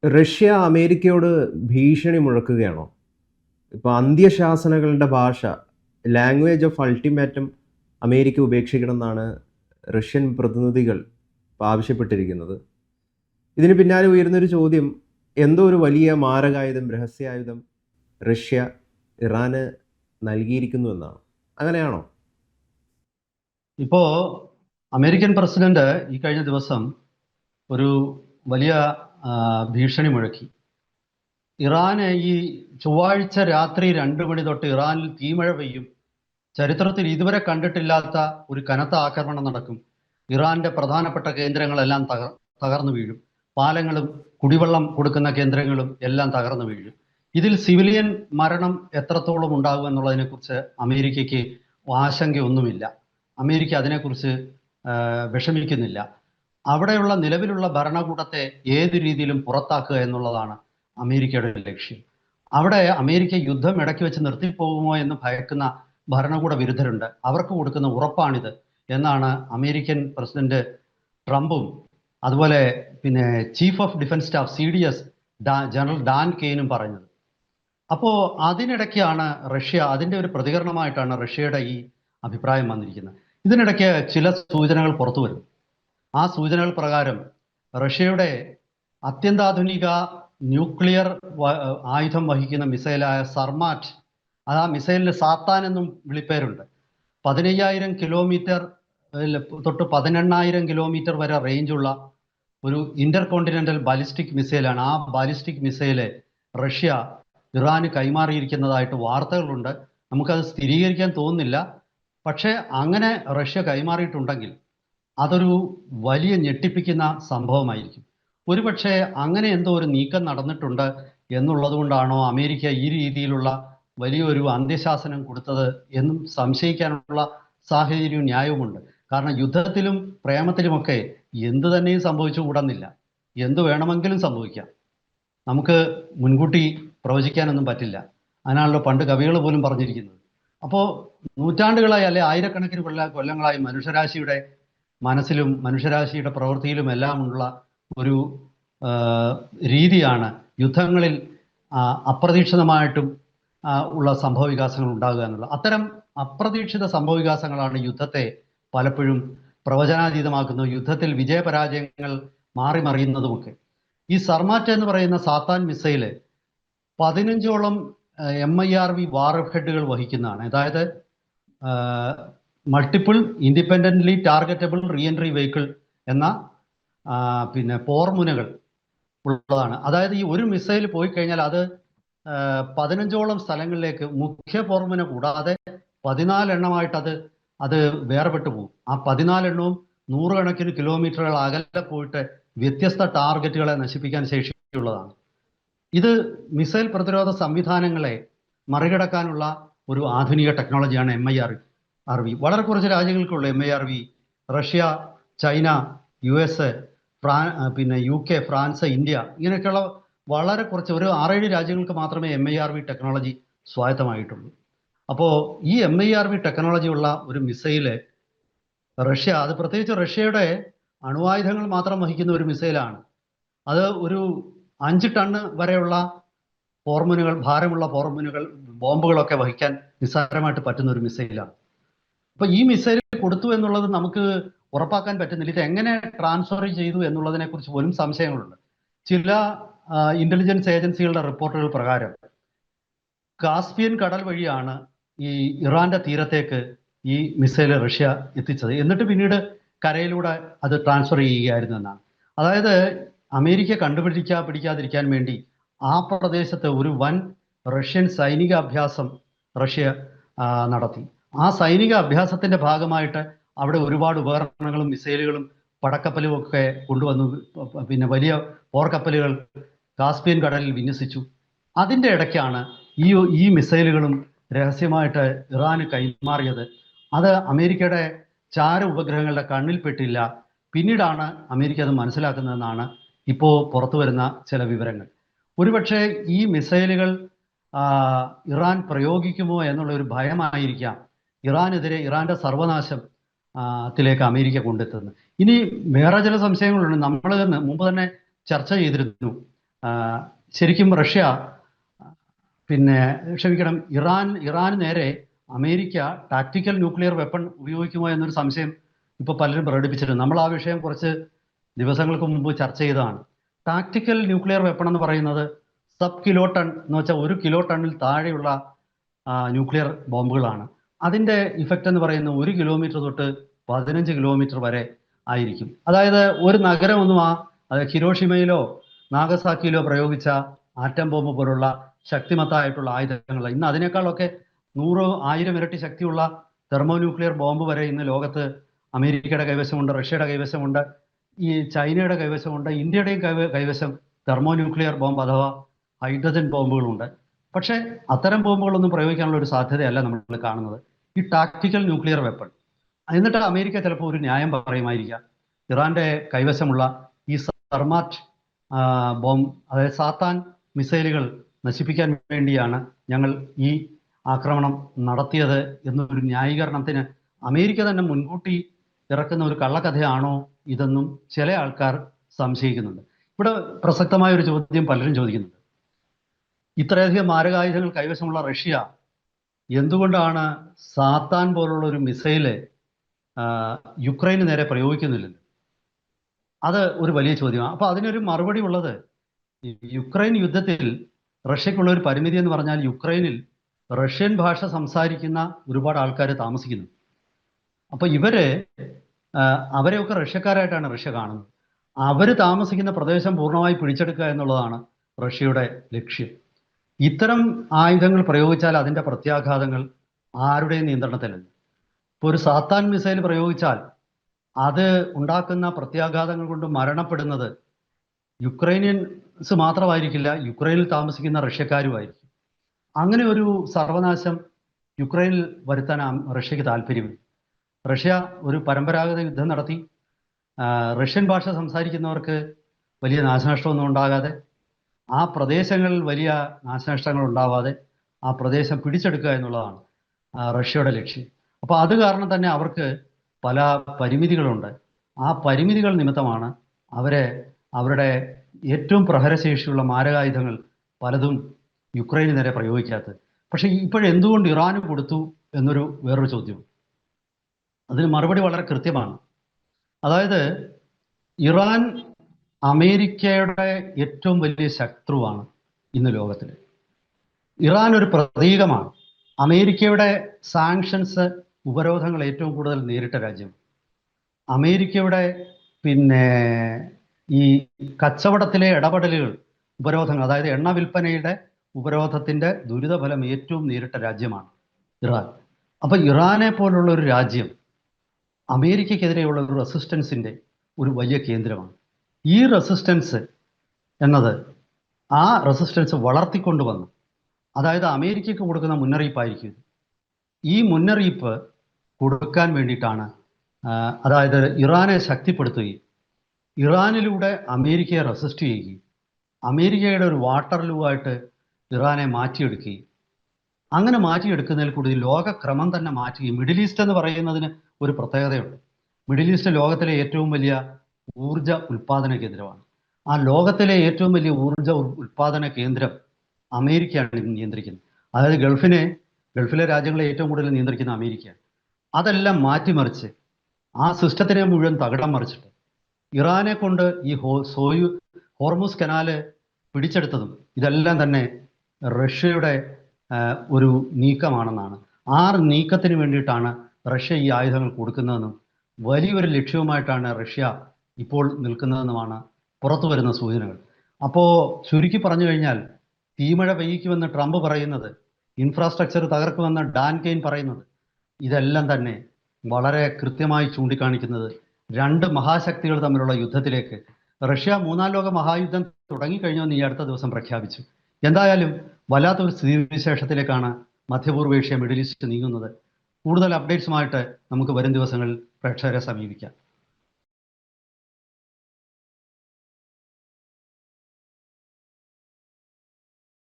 Russia അമേരിക്കയോട് ഭീഷണി മുഴക്കുകയാണോ? ഇപ്പോൾ അന്ത്യശാസനകളുടെ ഭാഷ, ലാംഗ്വേജ് ഓഫ് അൾട്ടിമാറ്റം അമേരിക്ക ഉപേക്ഷിക്കണമെന്നാണ് റഷ്യൻ പ്രതിനിധികൾ ഇപ്പോൾ ആവശ്യപ്പെട്ടിരിക്കുന്നത്. ഇതിന് പിന്നാലെ ഉയരുന്നൊരു ചോദ്യം, എന്തോ ഒരു വലിയ മാരകായുധം, രഹസ്യായുധം റഷ്യ ഇറാന് നൽകിയിരിക്കുന്നു എന്നാണ്. അങ്ങനെയാണോ? ഇപ്പോ അമേരിക്കൻ പ്രസിഡന്റ് ഈ കഴിഞ്ഞ ദിവസം ഒരു വലിയ ഭീഷണി മുഴക്കി. ഇറാന് ഈ ചൊവ്വാഴ്ച രാത്രി 2 മണി തൊട്ട് ഇറാനിൽ തീമഴ പെയ്യും, ചരിത്രത്തിൽ ഇതുവരെ കണ്ടിട്ടില്ലാത്ത ഒരു കനത്ത ആക്രമണം നടക്കും, ഇറാന്റെ പ്രധാനപ്പെട്ട കേന്ദ്രങ്ങളെല്ലാം തകർന്നു വീഴും, പാലങ്ങളും കുടിവെള്ളം കൊടുക്കുന്ന കേന്ദ്രങ്ങളും എല്ലാം തകർന്നു വീഴും. ഇതിൽ സിവിലിയൻ മരണം എത്രത്തോളം ഉണ്ടാകും എന്നുള്ളതിനെക്കുറിച്ച് അമേരിക്കയ്ക്ക് ആശങ്കയൊന്നുമില്ല. അമേരിക്ക അതിനെക്കുറിച്ച് വിഷമിക്കുന്നില്ല. അവിടെയുള്ള നിലവിലുള്ള ഭരണകൂടത്തെ ഏതു രീതിയിലും പുറത്താക്കുക എന്നുള്ളതാണ് അമേരിക്കയുടെ ലക്ഷ്യം. അവിടെ അമേരിക്ക യുദ്ധം ഇടയ്ക്ക് വെച്ച് നിർത്തിപ്പോകുമോ എന്ന് ഭയക്കുന്ന ഭരണകൂട വിരുദ്ധരുണ്ട്. അവർക്ക് കൊടുക്കുന്ന ഉറപ്പാണിത് എന്നാണ് അമേരിക്കൻ പ്രസിഡന്റ് ട്രംപും അതുപോലെ പിന്നെ chief of defence staff CDS general Dan കെയ്നും പറഞ്ഞത്. അപ്പോൾ അതിനിടയ്ക്കാണ് റഷ്യ, അതിൻ്റെ ഒരു പ്രതികരണമായിട്ടാണ് റഷ്യയുടെ ഈ അഭിപ്രായം വന്നിരിക്കുന്നത്. ഇതിനിടയ്ക്ക് ചില സൂചനകൾ പുറത്തു വരും. ആ സൂചനകൾ പ്രകാരം റഷ്യയുടെ അത്യന്താധുനിക ന്യൂക്ലിയർ ആയുധം വഹിക്കുന്ന മിസൈലായ സർമാറ്റ്, അത് ആ മിസൈലിന് സാത്താൻ എന്നും വിളിപ്പേരുണ്ട്. 15,000 കിലോമീറ്റർ തൊട്ട് 18,000 കിലോമീറ്റർ വരെ റേഞ്ചുള്ള ഒരു ഇന്റർ കോണ്ടിനെന്റൽ ബാലിസ്റ്റിക് മിസൈലാണ്. ആ ബാലിസ്റ്റിക് മിസൈല് റഷ്യ ഇറാന് കൈമാറിയിരിക്കുന്നതായിട്ട് വാർത്തകളുണ്ട്. നമുക്കത് സ്ഥിരീകരിക്കാൻ തോന്നുന്നില്ല. പക്ഷേ അങ്ങനെ റഷ്യ കൈമാറിയിട്ടുണ്ടെങ്കിൽ അതൊരു വലിയ ഞെട്ടിപ്പിക്കുന്ന സംഭവമായിരിക്കും. ഒരുപക്ഷെ അങ്ങനെ എന്തോ ഒരു നീക്കം നടന്നിട്ടുണ്ട് എന്നുള്ളത് കൊണ്ടാണോ അമേരിക്ക ഈ രീതിയിലുള്ള വലിയൊരു അന്ത്യശാസനം കൊടുത്തത് എന്നും സംശയിക്കാനുള്ള സാഹചര്യവും ന്യായവുമുണ്ട്. കാരണം യുദ്ധത്തിലും പ്രേമത്തിലുമൊക്കെ എന്തു തന്നെയും സംഭവിച്ചുകൂടുന്നില്ല, എന്തു വേണമെങ്കിലും സംഭവിക്കാം. നമുക്ക് മുൻകൂട്ടി പ്രവചിക്കാനൊന്നും പറ്റില്ല. അതിനാണല്ലോ പണ്ട് കവികൾ പോലും പറഞ്ഞിരിക്കുന്നത്. അപ്പോൾ നൂറ്റാണ്ടുകളായി അല്ലെ ആയിരക്കണക്കിന് കൊല്ലങ്ങളായി മനുഷ്യരാശിയുടെ മനസ്സിലും മനുഷ്യരാശിയുടെ പ്രവൃത്തിയിലും എല്ലാമുള്ള ഒരു രീതിയാണ് യുദ്ധങ്ങളിൽ അപ്രതീക്ഷിതമായിട്ടും ഉള്ള സംഭവ വികാസങ്ങൾ ഉണ്ടാകുക എന്നുള്ളത്. അത്തരം അപ്രതീക്ഷിത സംഭവ വികാസങ്ങളാണ് യുദ്ധത്തെ പലപ്പോഴും പ്രവചനാതീതമാക്കുന്നത്, യുദ്ധത്തിൽ വിജയപരാജയങ്ങൾ മാറി മറിയുന്നതുമൊക്കെ. ഈ സർമാറ്റ് എന്ന് പറയുന്ന സാത്താൻ മിസൈല് 15ഓളം MIRV വാർ ഹെഡുകൾ വഹിക്കുന്നതാണ്. അതായത് multiple independently targetable re entry vehicle എന്ന പിന്നെ പോർമുനകൾ ഉള്ളതാണ്. അതായത് ഈ ഒരു മിസൈൽ പോയി കഴിഞ്ഞാൽ അത് 15ഓളം സ്ഥലങ്ങളിലേക്ക്, മുഖ്യ പോർമുന കൂടാതെ 14 എണ്ണമായിട്ട് അത് വേർപെട്ടു പോകും. ആ 14 എണ്ണവും 100 കണക്കിന് കിലോമീറ്ററുകൾ അകലെ പോയിട്ട് വ്യത്യസ്ത ടാർഗറ്റുകളെ നശിപ്പിക്കാൻ ശേഷിയുള്ളതാണ്. ഇത് മിസൈൽ പ്രതിരോധ സംവിധാനങ്ങളെ മറികടക്കാനുള്ള ഒരു ആധുനിക ടെക്നോളജിയാണ് MIRV. വളരെ കുറച്ച് രാജ്യങ്ങൾക്കുള്ള MIRV. റഷ്യ, ചൈന, US, പിന്നെ UK, ഫ്രാൻസ്, ഇന്ത്യ, ഇങ്ങനെയൊക്കെയുള്ള വളരെ കുറച്ച് ഒരു 6-7 രാജ്യങ്ങൾക്ക് മാത്രമേ MIRV ടെക്നോളജി സ്വായത്തമായിട്ടുള്ളൂ. അപ്പോൾ ഈ MIRV ടെക്നോളജി ഉള്ള ഒരു മിസൈല് റഷ്യ, അത് പ്രത്യേകിച്ച് റഷ്യയുടെ അണുവായുധങ്ങൾ മാത്രം വഹിക്കുന്ന ഒരു മിസൈലാണ്. അത് ഒരു 5 ടണ്ണ് വരെയുള്ള പോർമുനുകൾ, ഭാരമുള്ള പോർമുനുകൾ, ബോംബുകളൊക്കെ വഹിക്കാൻ നിസ്സാരമായിട്ട് പറ്റുന്ന ഒരു മിസൈലാണ്. അപ്പൊ ഈ മിസൈൽ കൊടുത്തു എന്നുള്ളത് നമുക്ക് ഉറപ്പാക്കാൻ പറ്റുന്നില്ല. ഇത് എങ്ങനെ ട്രാൻസ്ഫർ ചെയ്തു എന്നുള്ളതിനെ കുറിച്ച് പോലും സംശയങ്ങളുണ്ട്. ചില ഇന്റലിജൻസ് ഏജൻസികളുടെ റിപ്പോർട്ടുകൾ പ്രകാരം കാസ്പിയൻ കടൽ വഴിയാണ് ഈ ഇറാന്റെ തീരത്തേക്ക് ഈ മിസൈൽ റഷ്യ എത്തിച്ചത്. എന്നിട്ട് പിന്നീട് കരയിലൂടെ അത് ട്രാൻസ്ഫർ ചെയ്യുകയായിരുന്നു എന്നാണ്. അതായത് അമേരിക്ക പിടിക്കാതിരിക്കാൻ വേണ്ടി ആ പ്രദേശത്ത് ഒരു വൻ റഷ്യൻ സൈനിക അഭ്യാസം റഷ്യ നടത്തി. ആ സൈനിക അഭ്യാസത്തിന്റെ ഭാഗമായിട്ട് അവിടെ ഒരുപാട് ഉപകരണങ്ങളും മിസൈലുകളും പടക്കപ്പലും ഒക്കെ കൊണ്ടുവന്നു. പിന്നെ പോർക്കപ്പലുകൾ കാസ്പിയൻ കടലിൽ വിന്യസിച്ചു. അതിൻ്റെ ഇടയ്ക്കാണ് ഈ മിസൈലുകളും രഹസ്യമായിട്ട് ഇറാന് കൈമാറിയത്. അത് അമേരിക്കയുടെ ചാര ഉപഗ്രഹങ്ങളുടെ കണ്ണിൽപ്പെട്ടില്ല. പിന്നീടാണ് അമേരിക്ക അത് മനസ്സിലാക്കുന്നതെന്നാണ് ഇപ്പോൾ പുറത്തു വരുന്ന ചില വിവരങ്ങൾ. ഒരുപക്ഷെ ഈ മിസൈലുകൾ ഇറാൻ പ്രയോഗിക്കുമോ എന്നുള്ള ഒരു ഭയമായിരിക്കാം ഇറാനെതിരെ, ഇറാന്റെ സർവനാശത്തിലേക്ക് അമേരിക്ക കൊണ്ടെത്തുന്നത്. ഇനി വേറെ ചില സംശയങ്ങളുണ്ട്. നമ്മൾ മുമ്പ് തന്നെ ചർച്ച ചെയ്തിരുന്നു. ശരിക്കും റഷ്യ പിന്നെ ക്ഷമിക്കണം, ഇറാന് നേരെ അമേരിക്ക ടാക്ടിക്കൽ ന്യൂക്ലിയർ വെപ്പൺ ഉപയോഗിക്കുമോ എന്നൊരു സംശയം ഇപ്പോൾ പലരും പ്രകടിപ്പിച്ചിട്ടുണ്ട്. നമ്മൾ ആ വിഷയം കുറച്ച് ദിവസങ്ങൾക്ക് മുമ്പ് ചർച്ച ചെയ്തതാണ്. ടാക്ടിക്കൽ ന്യൂക്ലിയർ വെപ്പൺ എന്ന് പറയുന്നത് സബ് കിലോ ടൺ എന്ന് വെച്ചാൽ 1 കിലോ ടണ്ണിൽ താഴെയുള്ള ന്യൂക്ലിയർ ബോംബുകളാണ്. അതിൻ്റെ ഇഫക്റ്റ് എന്ന് പറയുന്നത് 1 കിലോമീറ്റർ തൊട്ട് 15 കിലോമീറ്റർ വരെ ആയിരിക്കും. അതായത് ഒരു നഗരമൊന്നും അതായത് ഹിരോഷിമയിലോ നാഗസാക്കിയിലോ പ്രയോഗിച്ച ആറ്റം ബോംബ് പോലുള്ള ശക്തിമത്തായിട്ടുള്ള ആയുധങ്ങൾ, ഇന്ന് അതിനേക്കാളൊക്കെ 100,000 ഇരട്ടി ശക്തിയുള്ള തെർമോ ന്യൂക്ലിയർ ബോംബ് വരെ ഇന്ന് ലോകത്ത് അമേരിക്കയുടെ കൈവശമുണ്ട്, റഷ്യയുടെ കൈവശമുണ്ട്, ഈ ചൈനയുടെ കൈവശമുണ്ട്, ഇന്ത്യയുടെയും കൈവശം തെർമോ ന്യൂക്ലിയർ ബോംബ് അഥവാ ഹൈഡ്രജൻ ബോംബുകളുണ്ട്. പക്ഷേ അത്തരം ബോംബുകളൊന്നും പ്രയോഗിക്കാനുള്ള ഒരു സാധ്യതയല്ല നമ്മൾ കാണുന്നത്, ഈ ടാക്ടിക്കൽ ന്യൂക്ലിയർ വെപ്പൺ. എന്നിട്ട് അമേരിക്ക ചിലപ്പോൾ ഒരു ന്യായം പറയുമായിരിക്കാം, ഇറാന്റെ കൈവശമുള്ള ഈ സർമാറ്റ് ബോംബ്, അതായത് സാത്താൻ മിസൈലുകൾ നശിപ്പിക്കാൻ വേണ്ടിയാണ് ഞങ്ങൾ ഈ ആക്രമണം നടത്തിയത് എന്നൊരു ന്യായീകരണത്തിന് അമേരിക്ക തന്നെ മുൻകൂട്ടി ഇറക്കുന്ന ഒരു കള്ളക്കഥയാണോ ഇതെന്നും ചില ആൾക്കാർ സംശയിക്കുന്നുണ്ട്. ഇവിടെ പ്രസക്തമായ ഒരു ചോദ്യം പലരും ചോദിക്കുന്നുണ്ട്. ഇത്രയധികം മാരകായുധങ്ങൾ കൈവശമുള്ള റഷ്യ എന്തുകൊണ്ടാണ് സാത്താൻ പോലുള്ള ഒരു മിസൈല് യുക്രൈന് നേരെ പ്രയോഗിക്കുന്നില്ലല്ലോ? അത് ഒരു വലിയ ചോദ്യമാണ്. അപ്പോൾ അതിനൊരു മറുപടി ഉള്ളത്, യുക്രൈൻ യുദ്ധത്തിൽ റഷ്യക്കുള്ള ഒരു പരിമിതി എന്ന് പറഞ്ഞാൽ യുക്രൈനിൽ റഷ്യൻ ഭാഷ സംസാരിക്കുന്ന ഒരുപാട് ആൾക്കാർ താമസിക്കുന്നു. അപ്പോൾ അവരെയൊക്കെ റഷ്യക്കാരായിട്ടാണ് റഷ്യ കാണുന്നത്. അവർ താമസിക്കുന്ന പ്രദേശം പൂർണ്ണമായി പിടിച്ചെടുക്കുക എന്നുള്ളതാണ് റഷ്യയുടെ ലക്ഷ്യം. ഇത്തരം ആയുധങ്ങൾ പ്രയോഗിച്ചാൽ അതിൻ്റെ പ്രത്യാഘാതങ്ങൾ ആരുടെയും നിയന്ത്രണത്തിലല്ല. ഇപ്പോൾ ഒരു സാത്താൻ മിസൈൽ പ്രയോഗിച്ചാൽ അത് ഉണ്ടാക്കുന്ന പ്രത്യാഘാതങ്ങൾ കൊണ്ട് മരണപ്പെടുന്നത് യുക്രൈനിയൻസ് മാത്രമായിരിക്കില്ല, യുക്രൈനിൽ താമസിക്കുന്ന റഷ്യക്കാരുമായിരിക്കും. അങ്ങനെ ഒരു സർവനാശം യുക്രൈനിൽ വരുത്താൻ റഷ്യക്ക് താല്പര്യമില്ല. റഷ്യ ഒരു പരമ്പരാഗത യുദ്ധം നടത്തി റഷ്യൻ ഭാഷ സംസാരിക്കുന്നവർക്ക് വലിയ നാശനഷ്ടമൊന്നും ഉണ്ടാകാതെ, ആ പ്രദേശങ്ങളിൽ വലിയ നാശനഷ്ടങ്ങൾ ഉണ്ടാവാതെ ആ പ്രദേശം പിടിച്ചെടുക്കുക എന്നുള്ളതാണ് റഷ്യയുടെ ലക്ഷ്യം. അപ്പോൾ അത് കാരണം തന്നെ അവർക്ക് പല പരിമിതികളുണ്ട്. ആ പരിമിതികൾ നിമിത്തമാണ് അവരുടെ ഏറ്റവും പ്രഹരശേഷിയുള്ള മാരകായുധങ്ങൾ പലതും യുക്രൈന് നേരെ പ്രയോഗിക്കാത്തത്. പക്ഷേ ഇപ്പോഴെന്തുകൊണ്ട് ഇറാന് കൊടുത്തു എന്നൊരു വേറൊരു ചോദ്യം. അതിന് മറുപടി വളരെ കൃത്യമാണ്. അതായത് ഇറാൻ അമേരിക്കയുടെ ഏറ്റവും വലിയ ശത്രുവാണ് ഇന്ന് ലോകത്തിൽ. ഇറാൻ ഒരു പ്രതീകമാണ്. അമേരിക്കയുടെ സാങ്ഷൻസ്, ഉപരോധങ്ങൾ ഏറ്റവും കൂടുതൽ നേരിട്ട രാജ്യം. അമേരിക്കയുടെ ഈ കച്ചവടത്തിലെ ഇടപെടലുകൾ, ഉപരോധങ്ങൾ, അതായത് എണ്ണ വിൽപ്പനയുടെ ഉപരോധത്തിൻ്റെ ദുരിതഫലം ഏറ്റവും നേരിട്ട രാജ്യമാണ് ഇറാൻ. അപ്പോൾ ഇറാനെ പോലുള്ള ഒരു രാജ്യം അമേരിക്കയ്ക്കെതിരെയുള്ള ഒരു റെസിസ്റ്റൻസിൻ്റെ ഒരു വലിയ കേന്ദ്രമാണ്. ഈ റെസിസ്റ്റൻസ് എന്നത് ആ റെസിസ്റ്റൻസ് വളർത്തിക്കൊണ്ടുവന്നു, അതായത് അമേരിക്കയ്ക്ക് കൊടുക്കുന്ന മുന്നറിയിപ്പായിരിക്കും. ഈ മുന്നറിയിപ്പ് കൊടുക്കാൻ വേണ്ടിയിട്ടാണ്, അതായത് ഇറാനെ ശക്തിപ്പെടുത്തുകയും ഇറാനിലൂടെ അമേരിക്കയെ റെസിസ്റ്റ് ചെയ്യുകയും അമേരിക്കയുടെ ഒരു വാട്ടർലൂ ആയിട്ട് ഇറാനെ മാറ്റിയെടുക്കുകയും, അങ്ങനെ മാറ്റിയെടുക്കുന്നതിൽ കൂടി ലോകക്രമം തന്നെ മാറ്റുകയും. മിഡിൽ ഈസ്റ്റ് എന്ന് പറയുന്നതിന് ഒരു പ്രത്യേകതയുണ്ട്. മിഡിൽ ഈസ്റ്റ് ലോകത്തിലെ ഏറ്റവും വലിയ ഊർജ ഉൽപാദന കേന്ദ്രമാണ്. ആ ലോകത്തിലെ ഏറ്റവും വലിയ ഊർജ ഉൽപാദന കേന്ദ്രം അമേരിക്കയാണ് നിയന്ത്രിക്കുന്നത്. അതായത് ഗൾഫിലെ രാജ്യങ്ങളെ ഏറ്റവും കൂടുതൽ നിയന്ത്രിക്കുന്ന അമേരിക്കയാണ്. അതെല്ലാം മാറ്റിമറിച്ച് ആ സിസ്റ്റത്തിനെ മുഴുവൻ തകിടം മറിച്ചിട്ട് ഇറാനെ കൊണ്ട് ഈ ഹോർമുസ് കനാല് പിടിച്ചെടുത്തതും ഇതെല്ലാം തന്നെ റഷ്യയുടെ ഒരു നീക്കമാണെന്നാണ്. ആ നീക്കത്തിന് വേണ്ടിയിട്ടാണ് റഷ്യ ഈ ആയുധങ്ങൾ കൊടുക്കുന്നതെന്നും വലിയൊരു ലക്ഷ്യവുമായിട്ടാണ് റഷ്യ ഇപ്പോൾ നിൽക്കുന്നതെന്നുമാണ് പുറത്തു വരുന്ന സൂചനകൾ. അപ്പോൾ ചുരുക്കി പറഞ്ഞു കഴിഞ്ഞാൽ, തീമഴ പെയ്യിക്കുമെന്ന് ട്രംപ് പറയുന്നത്, ഇൻഫ്രാസ്ട്രക്ചർ തകർക്കുമെന്ന് ഡാൻ കെയ്ൻ പറയുന്നത്, ഇതെല്ലാം തന്നെ വളരെ കൃത്യമായി ചൂണ്ടിക്കാണിക്കുന്നത് രണ്ട് മഹാശക്തികൾ തമ്മിലുള്ള യുദ്ധത്തിലേക്ക് റഷ്യ 3-ാം ലോക മഹായുദ്ധം തുടങ്ങിക്കഴിഞ്ഞെന്ന് ഈ അടുത്ത ദിവസം പ്രഖ്യാപിച്ചു. എന്തായാലും വല്ലാത്തൊരു സ്ഥിതിവിശേഷത്തിലേക്കാണ് മധ്യപൂർവേഷ്യ, മിഡിൽ ഈസ്റ്റ് നീങ്ങുന്നത്. കൂടുതൽ അപ്ഡേറ്റ്സുമായിട്ട് നമുക്ക് വരും ദിവസങ്ങളിൽ പ്രേക്ഷകരെ സമീപിക്കാം.